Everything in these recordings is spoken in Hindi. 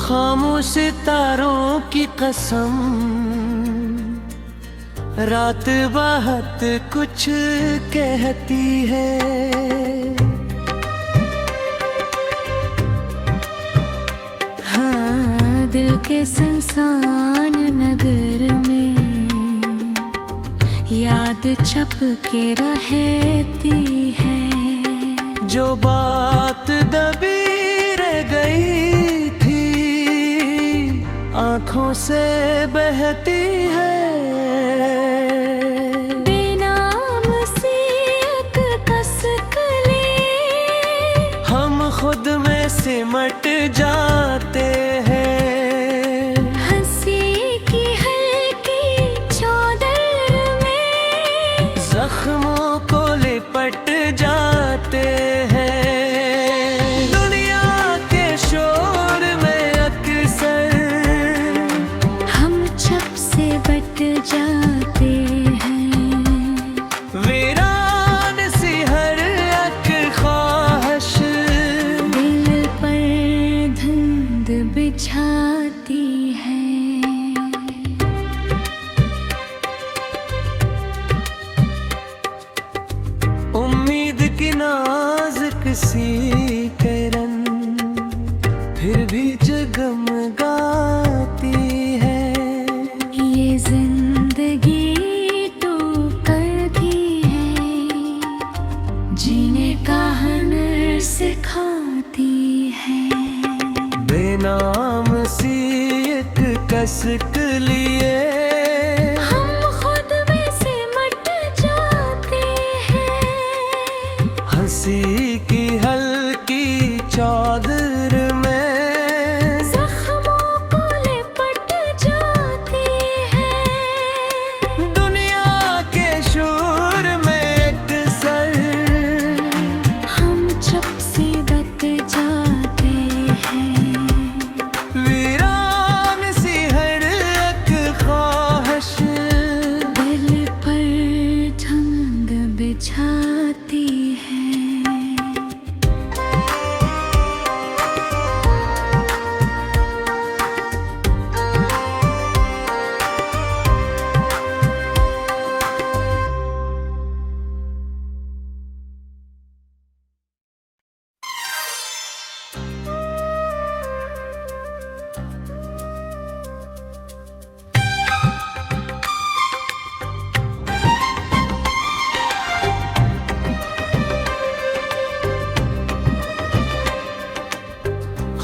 खामोश सितारों की कसम, रात बहुत कुछ कहती है। हाँ, दिल के सुनसान नगर में याद छप के रहती है। जो बात दबी रह गई थी आंखों से बहती है। बेनाम सी एक कसकली हम खुद में सिमट जाते हैं। हंसी की हल्की चादर में जख्मों को लिपट जाते हैं। दुनिया के शोर में अक्सर हम छप से बट जाते हैं। वीरान सी हर एक ख्वाहिश दिल पर धुंध बिछाती है। उम्मीद की नाजुक सी किरण फिर भी जगमगाती है। ये जिंदगी तो करती है, जीने का हुनर सिखाती है। बेनाम सी एक कसक लिए हम खुद में सिमट जाते हैं। हंसी की हल्की चादर में जख्मों को लिपट जाते हैं। दुनिया के शोर में अक्सर हम छप से बट जाते हैं। वीरान सी हर एक ख्वाहिश दिल पर धुंध बिछाती है।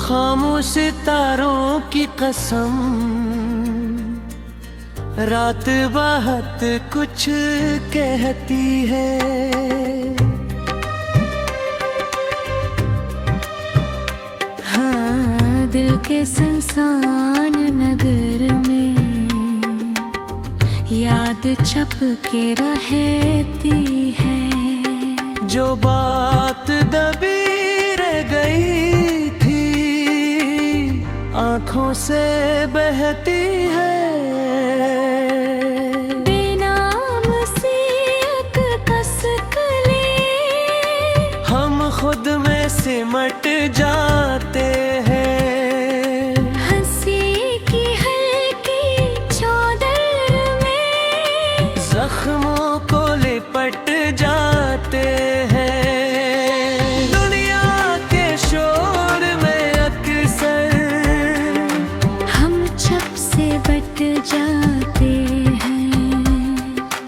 खामोश सितारों की कसम, रात बहुत कुछ कहती है। हाँ, दिल के सुनसान नगर में याद छप के रहती है। जो बात दबी रह गई थी आंखों से बहती है। बेनाम सी एक कसकली हम खुद में सिमट जाते हैं। हंसी की हल्की चादर में जख्मों को लिपट जाते हैं। दुनिया के शोर में अक्सर हम छप से बट जाते हैं।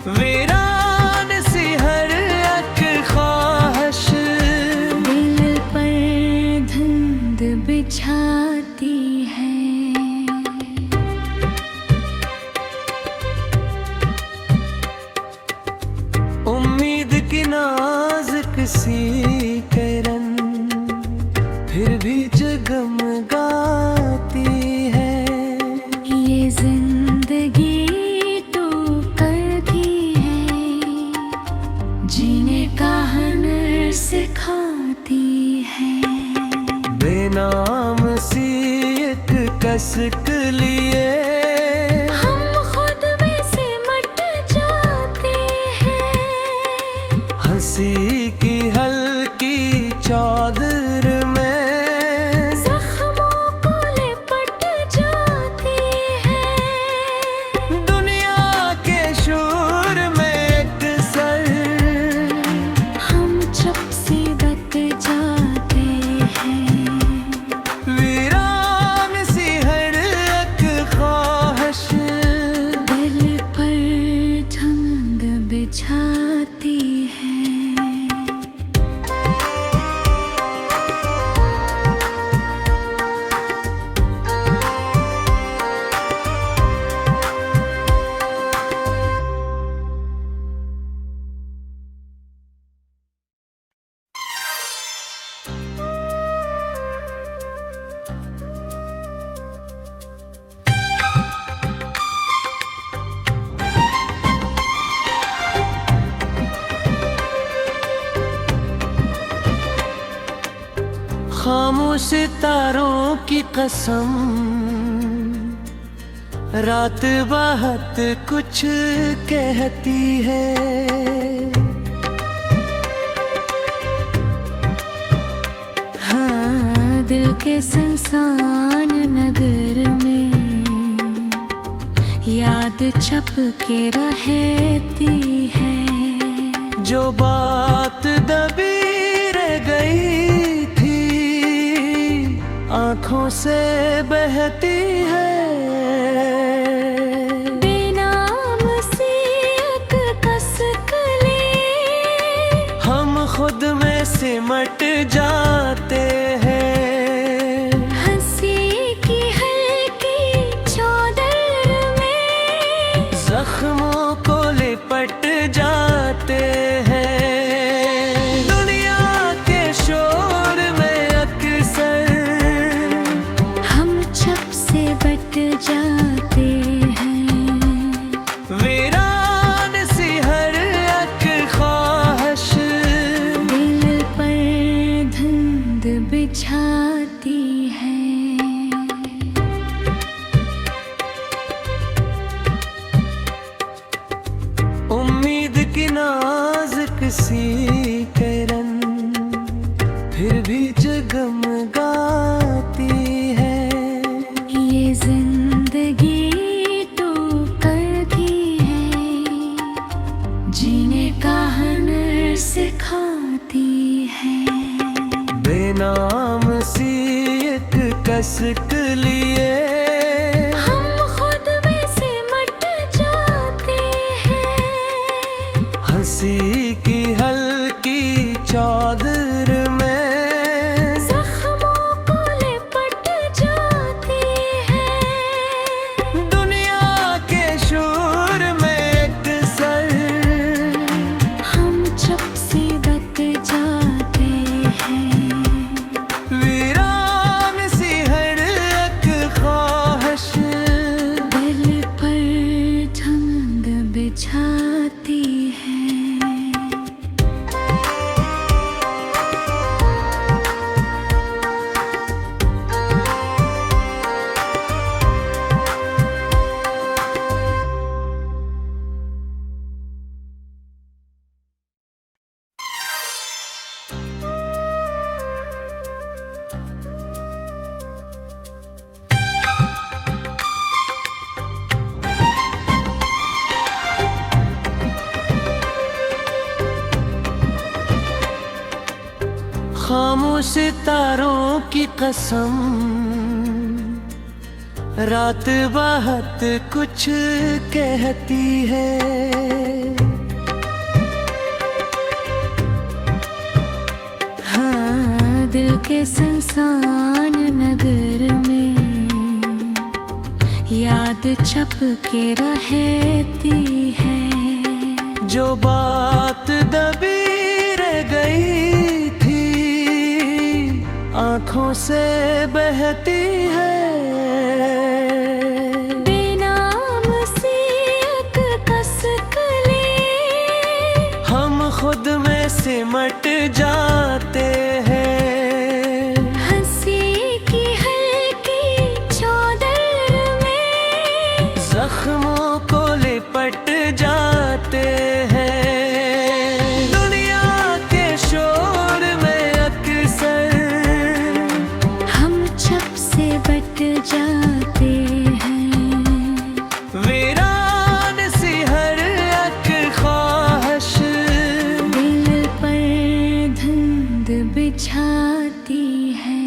वीरान सी हर एक ख्वाहिश दिल पर धुंध बिछाती है। उम्मीद की नाजुक सी किरण फिर भी जगमगाती है। ये जिंदगी तो करती है, जीने का हुनर सिखाती है। बेनाम सी एक कसक लिए हम खुद में सिमट जाते हैं। हंसी की हल्की चादर में जख्मों को लिपट खामोश सितारों की कसम, रात बहुत कुछ कहती है। हाँ, दिल के सुनसान नगर में याद छप के रहती है। जो बात दबी रह गई थी आंखों से बहती है। बेनाम सी एक कसकली हम खुद में सिमट जाते हैं। हंसी की हल्की चादर में जख्मों को लिपट जाते हैं। दुनिया के शोर में अक्सर हम छप से बट जाते हैं। वीरान सी हर एक ख्वाहिश दिल पर धुंध बिछाती है। उम्मीद की नाजुक सी किरण फिर भी जगमगाती है। ये जिंदगी तो करती है, जीने का हुनर सिखाती है। बेनाम सी एक कसक लिए हम खुद में सिमट जाते हैं। हंसी की हल्की चादर में जख्मों को लिपट जाती है। दुनिया के शोर में अक्सर हम छप से बट जाते हैं। वीरान सी हर एक ख्वाहिश दिल पर धुंध बिछाती है। खामोश सितारों की कसम, रात बहुत कुछ कहती है। हाँ, दिल के सुनसान नगर में याद छप के रहती है। जो बात दबी रह गई थी आंखों से बहती है। बेनाम सी एक कसकली हम खुद में सिमट जाते हैं। हंसी की हल्की चादर में जख्मों को लिपट जाते हैं। दुनिया के शोर में अक्सर हम छप से बट जाते हैं। वीरान सी हर एक ख्वाहिश दिल पर धुंध बिछाती है।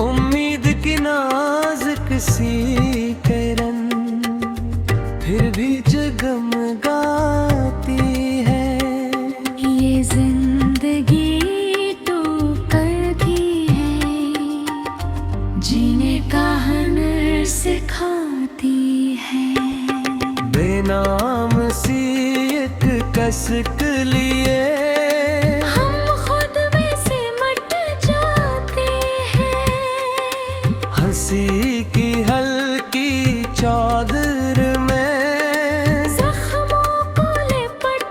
उम्मीद की नाजुक सी किरण फिर भी जगमगाती है। ये जिंदगी तो करती है, जीने का हुनर सिखाती है। बेनाम सी एक कसक लिए हम खुद में सिमट जाते हैं। हंसी की हल्की चादर में जख्मों को लिपट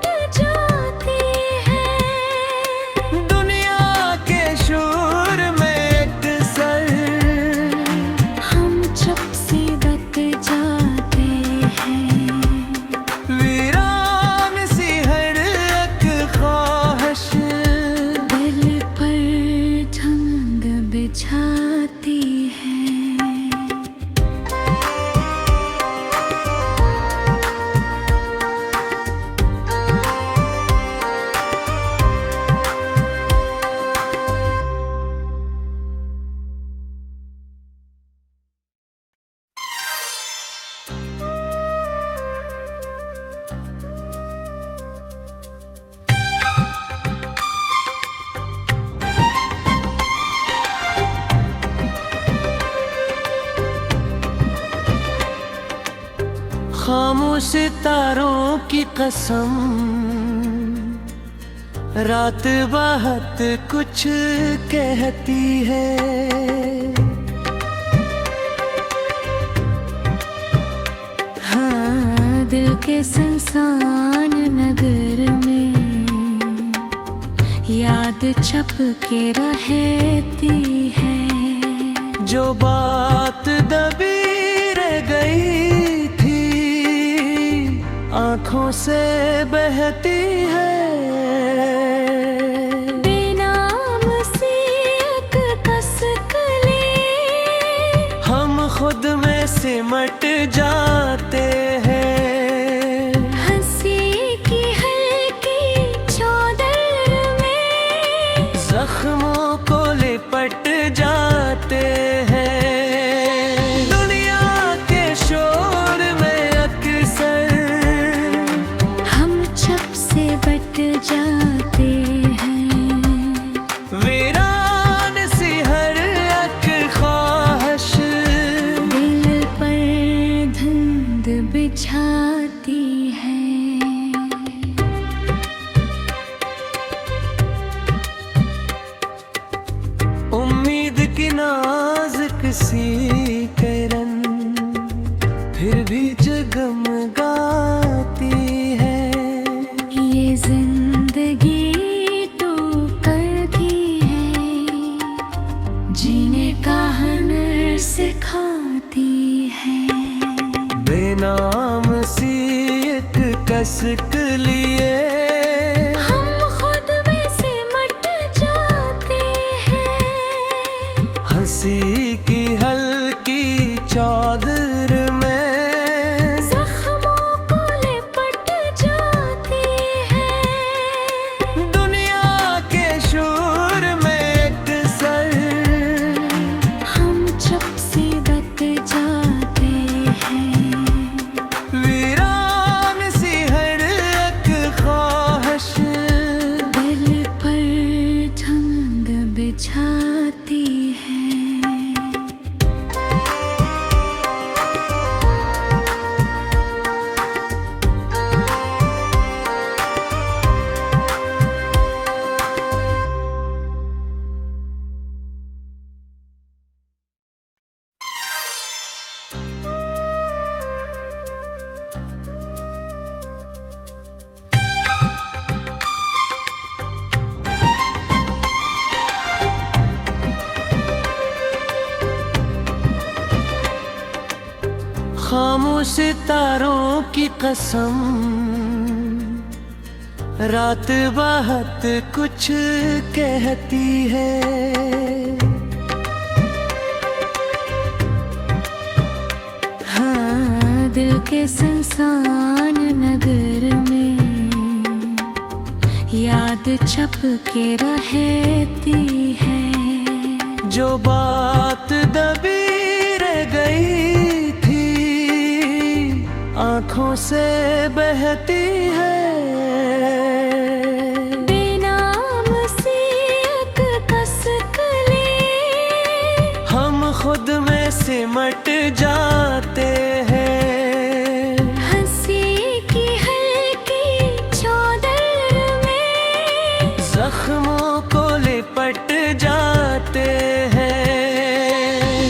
सितारों की कसम, रात बहुत कुछ कहती है। हाँ, दिल के सुनसान नगर में याद छप के रहती है। जो बात दबी रह गई थी आंखों से बहती है। बेनाम सी एक कसकली हम खुद में सिमट जाते हैं। हंसी की हल्की चादर में जख्मों को लिपट जाते हैं। दुनिया के शोर में अक्सर हम छप से बट जाते हैं। वीरान सी हर एक ख्वाहिश दिल पर धुंध बिछाती है। उम्मीद की नाजुक सी किरण फिर भी जगमगाती है। ये जिंदगी तो करती है, जीने का हुनर सिखाती है। बेनाम सी एक कसक लिए हम खुद में सिमट जाते हैं। हंसी की हल्की चादर में जख्मों को लिपट जाती है। दुनिया के शोर में अक्सर हम छप से बट जाते हैं। वीरान सी हर एक ख्वाहिश दिल पर धुंध बिछाती है। खामोश सितारों की कसम, रात बहुत कुछ कहती है। हाँ, दिल के सुनसान नगर में याद छप के रहती है। जो बात दबी रह गई थी आंखों से बहती है। बेनाम सी एक कसकली हम खुद में सिमट जाते हैं। हंसी की हल्की चादर में जख्मों को लिपट जाते हैं।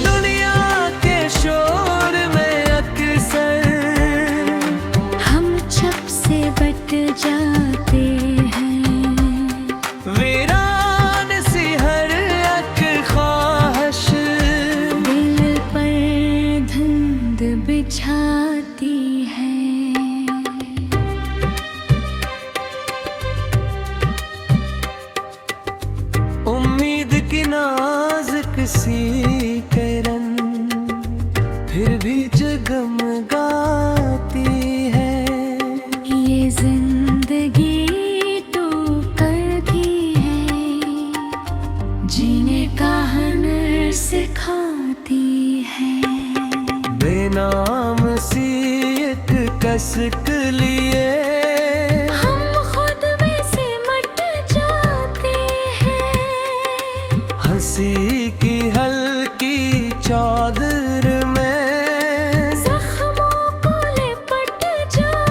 दुनिया के शोर में अक्सर हम छप से बट जाते हैं। वीरान सी हर एक ख्वाहिश दिल पर धुंध बिछाती है। उम्मीद की नाजुक सी किरण फिर भी जगमगाती है। ये जिंदगी तो करती है, जीने का हुनर सिखाती है। बेनाम सी एक कसक लिए हम खुद में सिमट जाते हैं। हंसी की हल्की चादर में जख्मों को लिपट जाते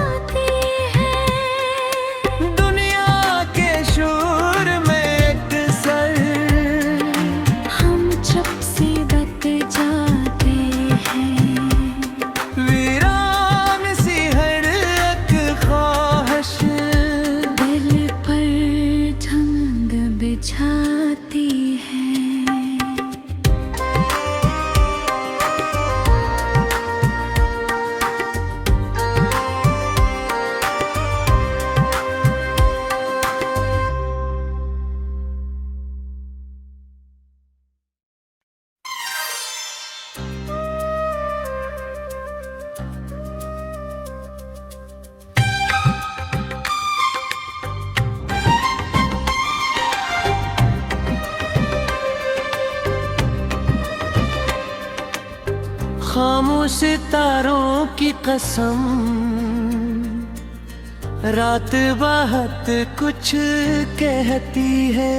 खामोश सितारों की कसम, रात बहुत कुछ कहती है।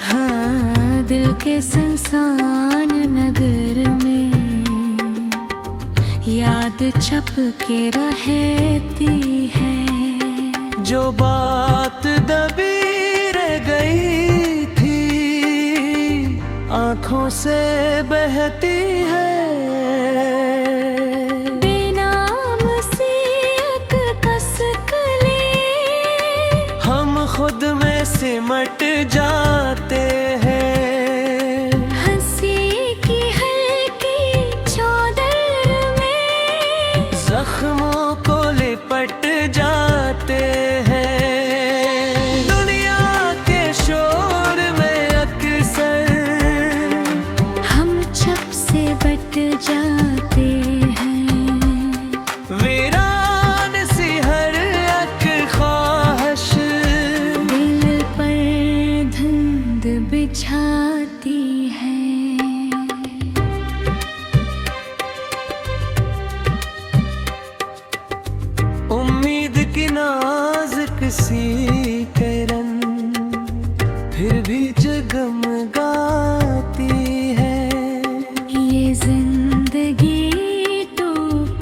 हाँ, दिल के सुनसान नगर में याद छप के रहती है। जो बात दबी रह गई थी आंखों से बहती है। बेनाम सी एक कसकली हम खुद में सिमट जाते हैं। हंसी की हल्की चादर में जख्मों को लिपट जाते हैं। दुनिया के शोर में अक्सर हम छप से बट जाते हैं। वीरान सी हर एक ख्वाहिश दिल पर धुंध बिछाती है। उम्मीद की नाजुक सी किरण फिर भी जगमगाती है। ये जिंदगी तो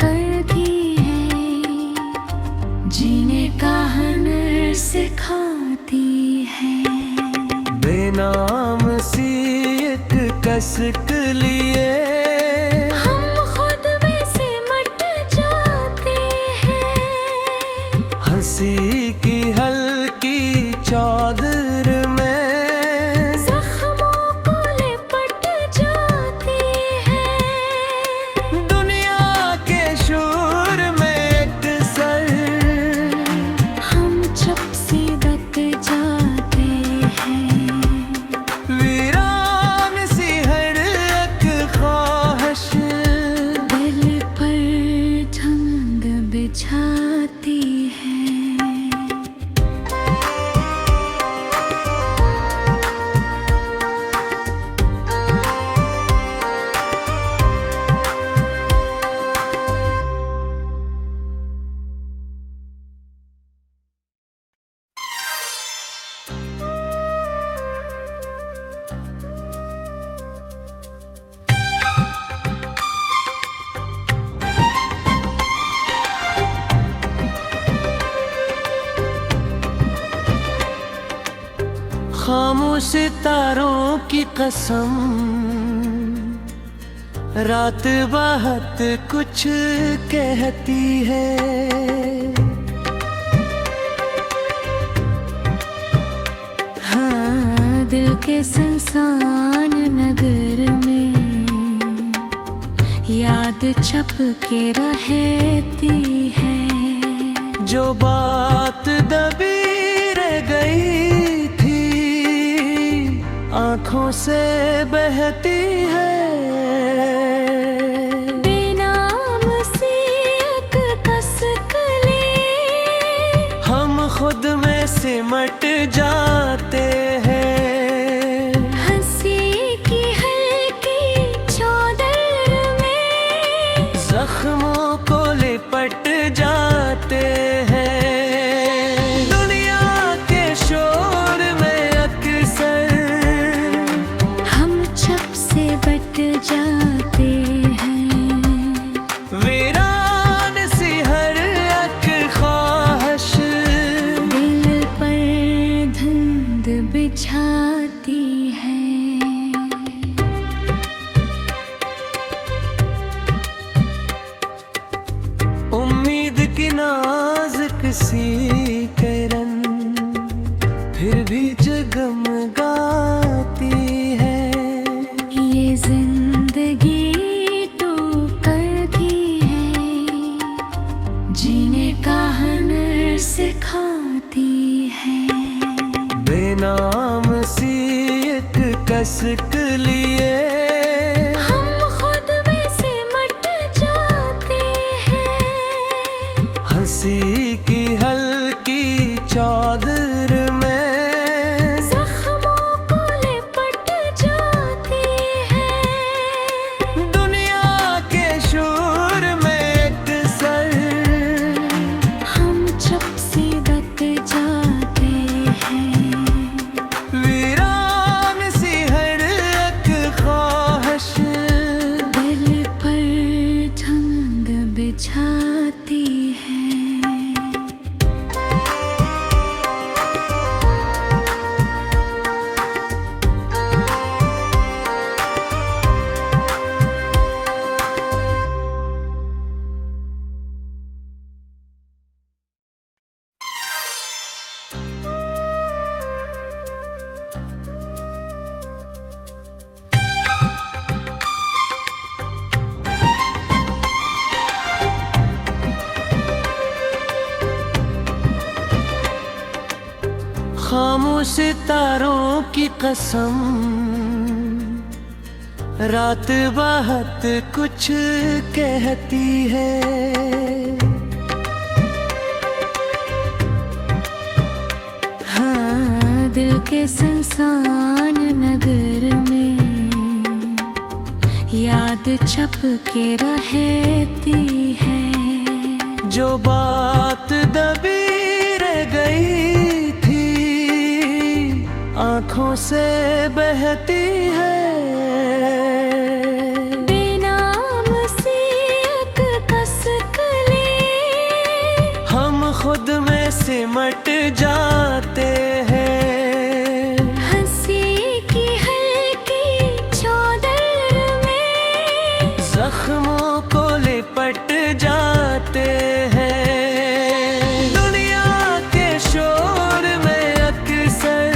करती है, जीने का हुनर सिखाती है। बेनाम सी एक कसक लिए हम खुद में सिमट जाते हैं। हंसी की हल्की चादर में जख्मों को लिपट जाती है। दुनिया के शोर में अक्सर हम छप से बट जाते हैं। वीरान सी हर एक ख्वाहिश दिल पर धुंध बिछाती है। खामोश सितारों की कसम, रात बहुत कुछ कहती है। हाँ, दिल के सुनसान नगर में याद छप के रहती है। जो बात दबी रह गई थी आंखों से बहती है। बेनाम सी एक कसकली हम खुद में सिमट जाते हैं। हंसी की हल्की चादर में जख्मों को लिपट जाते हैं। दुनिया के शोर में अक्सर हम छप से बट जाते हैं। वीरान सी हर एक ख्वाहिश दिल पर धुंध बिछाती है। उम्मीद की नाजुक सी किरण फिर भी जगमगाती है। ये जिंदगी तो करती है, जीने का हुनर सिखाती है। बेनाम सी एक कसक लिए हम खुद में सिमट जाते हैं। हंसी की हल्की चादर में जख्मों को लिपट जाते बिछाती है। खामोश सितारों की कसम, रात बहुत कुछ कहती है। हाँ, दिल के सुनसान नगर में याद छप के रहती है। जो बात दबी रह गई थी आंखों से बहती है। बेनाम सी एक कसकली हम खुद में सिमट जाते हैं। हंसी की हल्की चादर में जख्मों को लिपट जाते हैं। दुनिया के शोर में अक्सर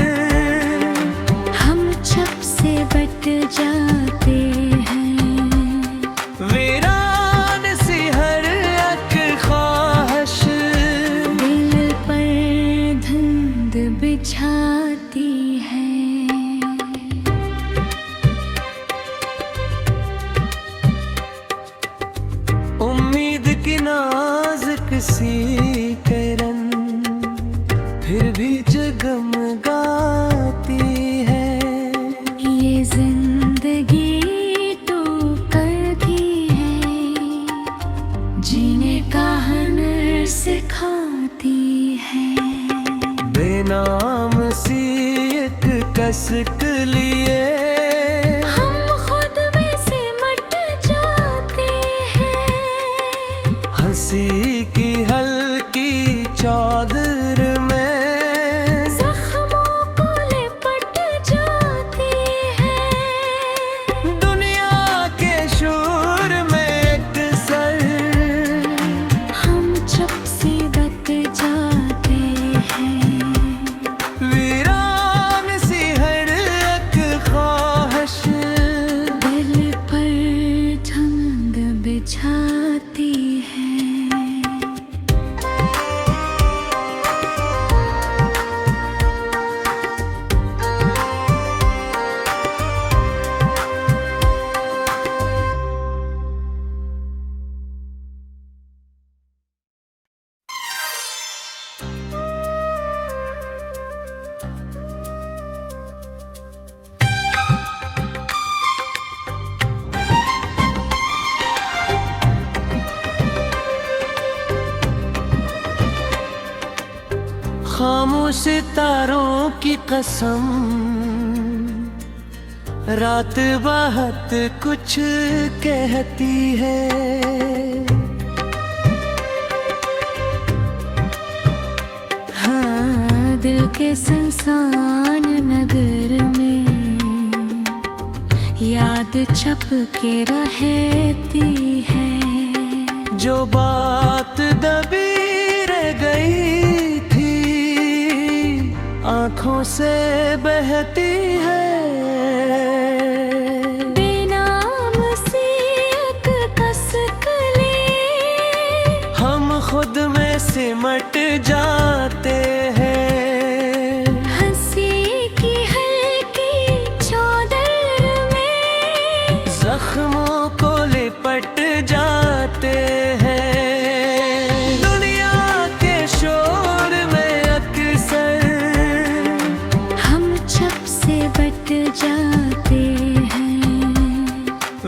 हम छप से बट जाते हैं। वीरान सी हर एक ख्वाहिश दिल पर धुंध बिछाती है। उम्मीद की नाजुक सी किरण फिर भी जगमगाती है। ये जिंदगी तो करती है, जीने का हुनर सिखाती है। बेनाम सी एक कसक लिए हम खुद में सिमट जाते हैं। हंसी की हल्की चादर में जख्मों को लिपट जाते हैं। दुनिया के शोर में अक्सर हम चुप से बट जाते हैं। वीरान सी हर एक ख्वाहिश दिल पर धुंध बिछाती है। खामोश सितारों की कसम, रात बहुत कुछ कहती है। हाँ, दिल के सुनसान नगर में याद छप के रहती है। जो बात दबी रह गई थी आंखों से बहती है। बेनाम सी एक कसकली हम खुद में सिमट जाते हैं। हंसी की हल्की चादर में जख्मों को लिपट जाते हैं। दुनिया के शोर में अक्सर हम छप से बट जाते हैं।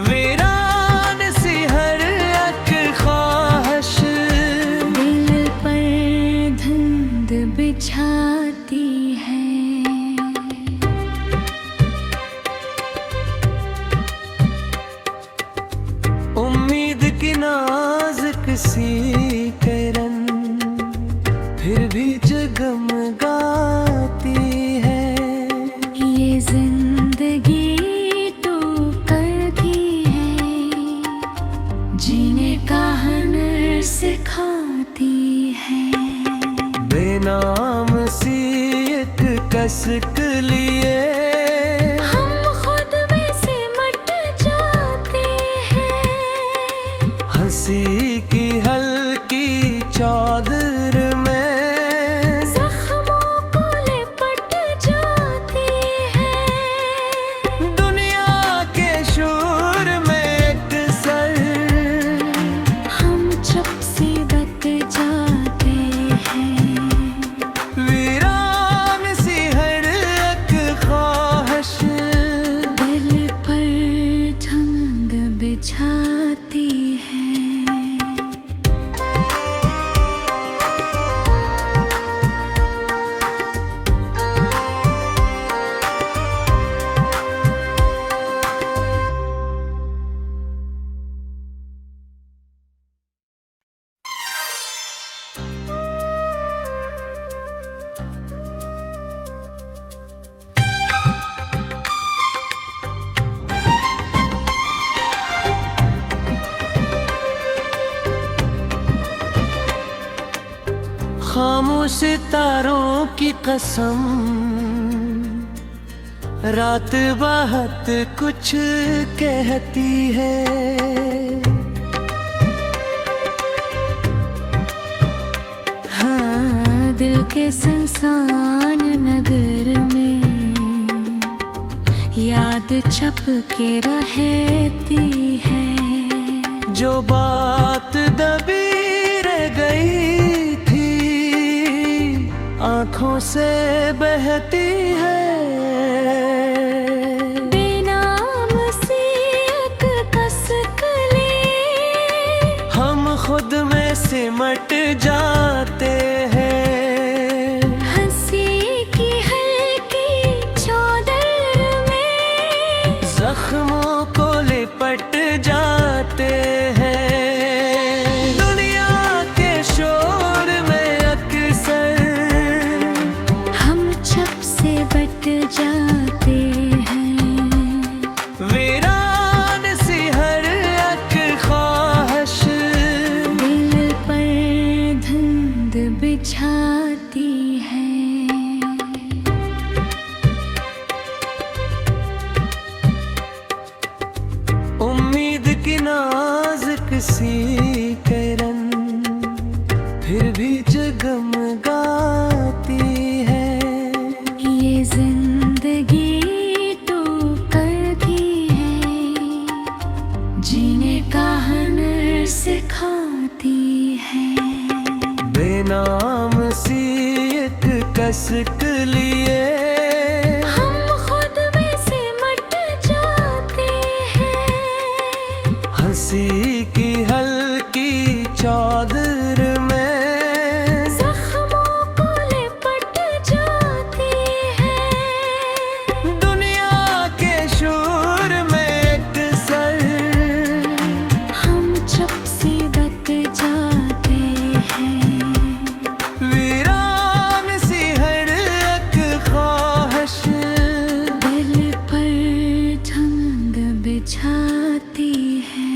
वीरान सी हर एक ख्वाहिश दिल पर धुंध सी किरण फिर भी जगमगाती है। ये जिंदगी तो करती है, जीने का हुनर सिखाती है। बेनाम सी एक कसक लिए हम खुद में सिमट जाते हैं, हंसी की हल्की चादर में जख्मों को लिपट जाती है। दुनिया के शोर में अक्सर हम चुप से बच जाते हैं, वीरान सी हर एक ख्वाहिश दिल पर ठंड बिछाती है। खामोश सितारों की कसम रात बहुत कुछ कहती है। हाँ, दिल के सुनसान नगर में याद छप के रहती है। जो बात दबी रह गई थी आंखों से बहती है। बेनाम सी एक कसक लिए हम खुद में सिमट जाते हैं, हंसी की हल्की चादर में जख्मों को लिपट जाते हैं। दुनिया के शोर में अक्सर हम छप से बट जाते हैं, वीरान सी हर एक ख्वाहिश दिल पर धुंध बिछाती है। उम्मीद की नाजुक सी किरण फिर भी जगमगाती है। ये जिंदगी तो करती है, जीने का हुनर सिखाती है। बेनाम सी एक कसक लिए हम खुद में सिमट जाते हैं, हंसी की हल्की चादर में जख्मों को लिपट जाती है। दुनिया के शोर में अक्सर हम चुप से बच जाते हैं, वीरान सी हर एक ख्वाहिश दिल पर ठंड बिछाती है।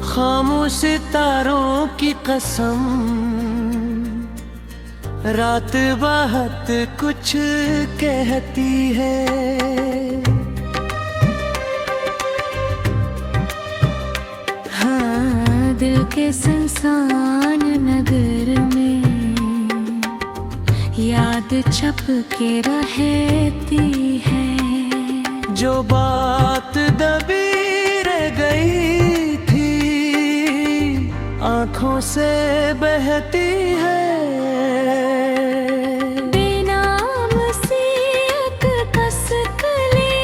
खामोश सितारों की कसम रात बहुत कुछ कहती है। हाँ, दिल के सुनसान नगर में याद छप के रहती है। जो बात दबी रह गई आँखों से बहती है। बेनाम सी एक कसकली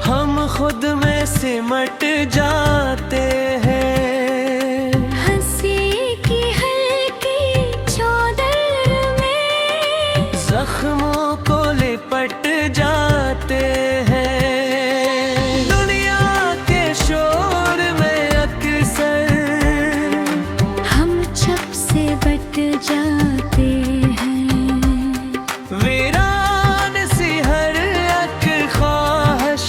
हम खुद में सिमट जाते हैं। हंसी की हल्की चादर में जख्मों को लिपट जाते हैं। दुनिया के शोर में अक्सर हम छप से बट जाते हैं। वीरान सी हर एक ख्वाहिश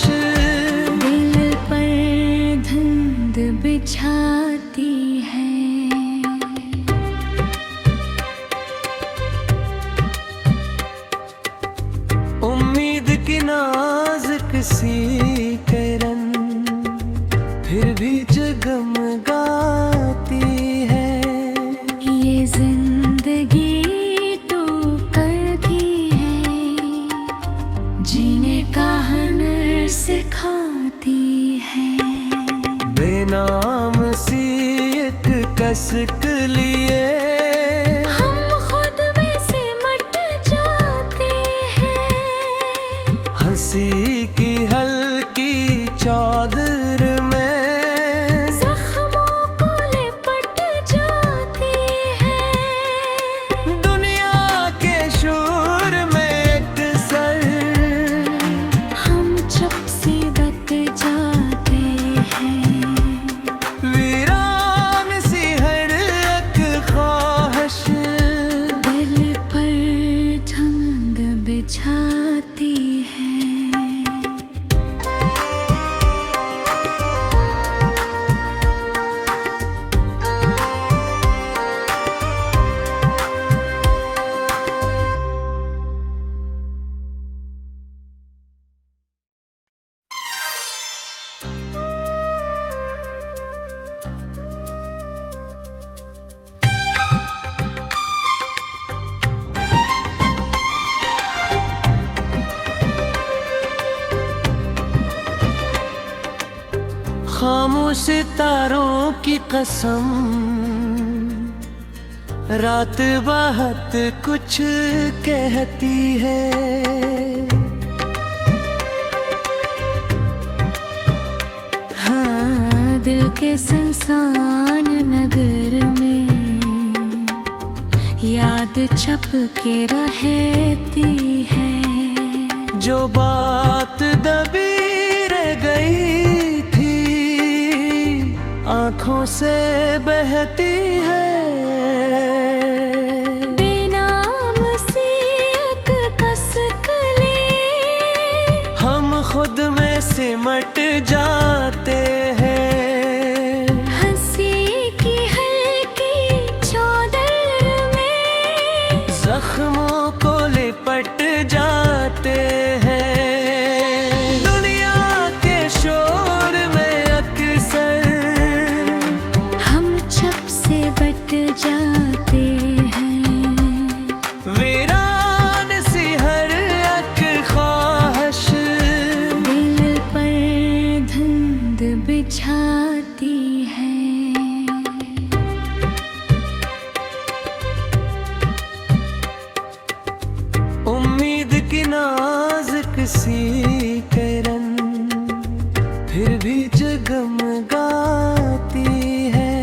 दिल पर धुंध बिछाती है। उम्मीद की नाजुक सी किरण फिर भी जगमगाती है। ये जिंदगी तो करती है, जीने का हुनर सिखाती है। बेनाम सी एक कसक लिए हम खुद में सिमट जाते हैं। हंसी की हल्की चादर में जख्मों को लिपट जाती है। दुनिया के शोर में अक्सर हम चुप से बट जाते हैं। वीरान सी हर एक ख्वाहिश दिल पर धुंध बिछाती है। खामोश सितारों की कसम रात बहुत कुछ कहती है। हाँ, दिल के सुनसान नगर में याद छप के रहती है। जो बात दबी रह गई थी आँखों से बहती है। बेनाम सी एक कसकली हम खुद में सिमट जाते हैं। हंसी की हल्की चादर में जख्मों को लिपट जाते हैं। दुनिया के शोर में अक्सर हम छप से बट जाते हैं। वीरान सी हर एक ख्वाहिश दिल पर धुंध बिछाती है। उम्मीद की नाजुक सी किरण फिर भी जगमगाती है।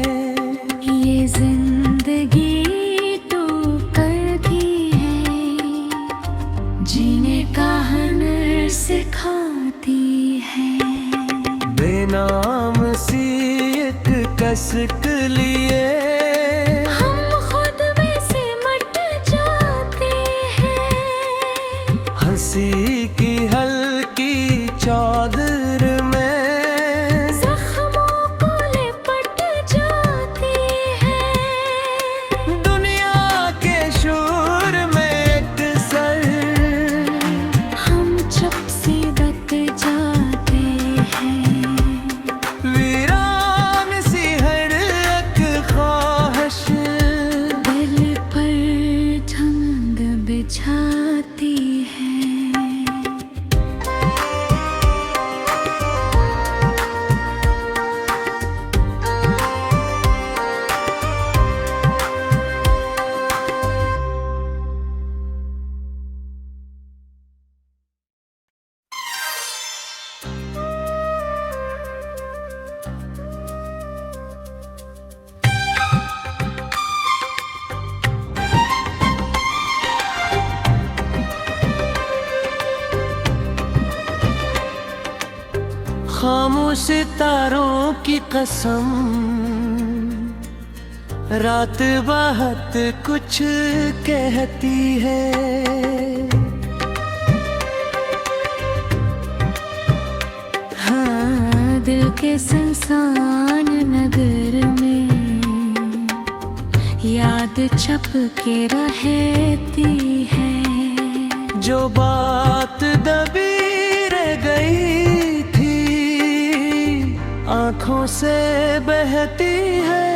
ये जिंदगी तो करती है, जीने का हुनर सिखाती है। बेनाम सी एक कसक लिए हम खुद में सिमट जाते हैं। हंसी की हल्की चादर में जख्मों को लिपट जाती है। दुनिया के शोर में अक्सर हम चुप से बट जाते हैं। वीरान सी हर एक ख्वाहिश सितारों की कसम, रात बहुत कुछ कहती है। हाँ, दिल के सुनसान नगर में याद छप के रहती है। जो बात दबी रह गई थी आंखों से बहती है।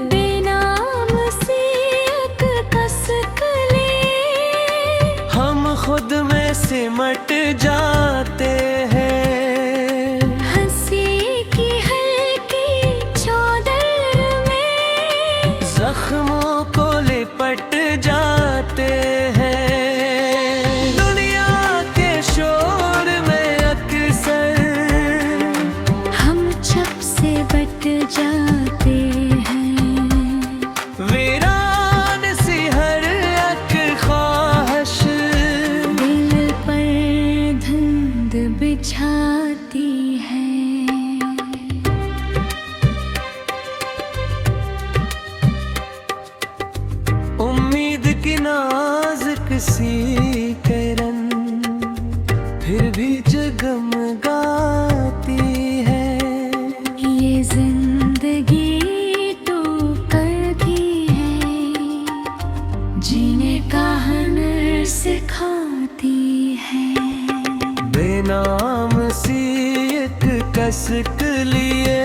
बेनाम सी एक कसक लिए हम खुद में सिमट जाते हैं। हंसी की हल्की चादर में जख्मों को लिपट जाते हैं। दुनिया के शोर में अक्सर हम छप से बट जाते हैं। वीरान सी हर एक ख्वाहिश दिल पर धुंध बिछाती है। उम्मीद की नाजुक सी किरण फिर भी जगमगाती है। ये जिंदगी तो करती है, जीने का हुनर सिखाती है। बेनाम सी एक कसक लिए